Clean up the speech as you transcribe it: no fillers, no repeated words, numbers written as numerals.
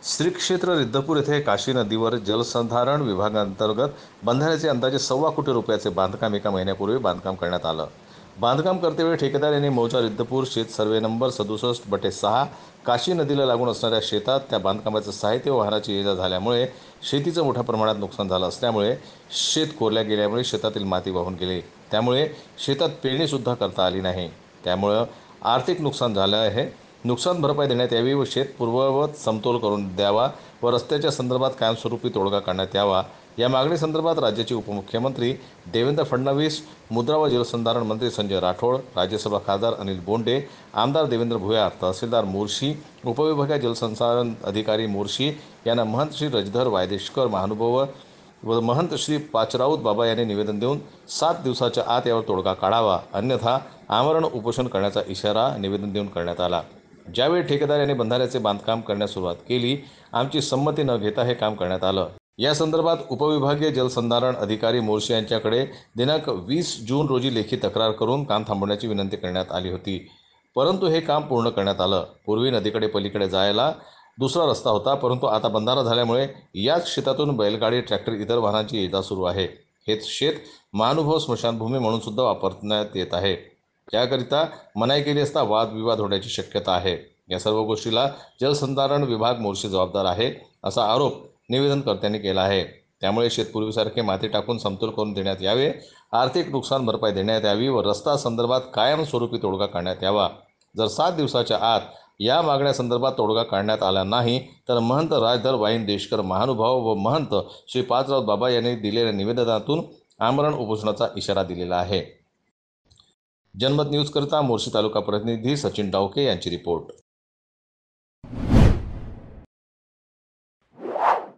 श्री क्षेत्र रिद्धपूर येथे काशी नदीवर जलसंधारण विभागांतर्गत बंधाऱ्याचे अंदाजे 1.25 कोटी रुपयाचे बांधकाम एका महिन्यापूर्वी बांधकाम करण्यात आलं. बांधकाम करतेवेळी ठेकेदार यांनी मौजा रिद्धपूर शेत सर्वे नंबर 67/6 काशी नदीला लागून असणाऱ्या शेतात त्या बांधकामाचं साहित्य व वाहनाची ये-जा झाल्यामुळे शेतीचं मोठ्या प्रमाणात नुकसान झालं असल्यामुळे शेत कोरल्या गेल्यामुळे शेतातील माती वाहून गेली. त्यामुळे शेतात पेरणीसुद्धा करता आली नाही. त्यामुळे आर्थिक नुकसान झालं आहे. नुकसान भरपाई देण्यात यावी व शेत पूर्ववत समतोल करून द्यावा व रस्त्याच्या संदर्भात कायमस्वरूपी तोडगा काढण्यात यावा. या मागणीसंदर्भात राज्याचे उपमुख्यमंत्री देवेंद्र फडणवीस, मुद्रा व जलसंधारण मंत्री संजय राठोड, राज्यसभा खासदार अनिल बोंडे, आमदार देवेंद्र भुयार, तहसीलदार मोर्शी, उपविभागीय जलसंधारण अधिकारी मोर्शी यांना महंत श्री रजधर वायदेशकर महानुभाव व महंत श्री पाचराऊत बाबा यांनी निवेदन देऊन 7 दिवसाच्या आत यावर तोडगा काढावा, अन्यथा आमरण उपोषण करण्याचा इशारा निवेदन देऊन करण्यात आला. ज्यावेळी ठेकेदार यांनी बंधाऱ्याचे बांधकाम करण्यास सुरुवात केली, आमची संमती न घेता हे काम करण्यात आलं. या संदर्भात उपविभागीय जलसंधारण अधिकारी मोर्शी यांच्याकडे दिनांक 20 जून रोजी लेखी तक्रार करून काम थांबवण्याची विनंती करण्यात आली होती. परंतु हे काम पूर्ण करण्यात आलं. पूर्वी नदीकडे पलीकडे जायला दुसरा रस्ता होता, परंतु आता बंधारा झाल्यामुळे याच शेतातून बैलगाडी, ट्रॅक्टर, इतर वाहनांची ये-जा सुरू आहे. हे शेत महानुभाव स्मशानभूमी म्हणून सुद्धा वापरण्यात येत आहे. त्याकरिता मनाई केली असता वादविवाद होण्याची शक्यता आहे. या सर्व गोष्टीला जलसंधारण विभाग मोर्शी जबाबदार आहे, असा आरोप निवेदनकर्त्यांनी केला आहे. त्यामुळे शेतपूर्वीसारखे माती टाकून समतोल करून देण्यात यावे, आर्थिक नुकसान भरपाई देण्यात यावी व रस्ता संदर्भात कायमस्वरूपी तोडगा काढण्यात यावा. जर 7 दिवसाच्या आत या मागण्यासंदर्भात तोडगा काढण्यात आला नाही तर महंत राजधर वायदेशकर महानुभाव व महंत श्री पाचराऊत बाबा यांनी दिलेल्या निवेदनातून आमरण उपोषणाचा इशारा दिलेला आहे. जनमत न्यूजकरिता मोर्शी तालुका प्रतिनिधी सचिन डावके यांची रिपोर्ट.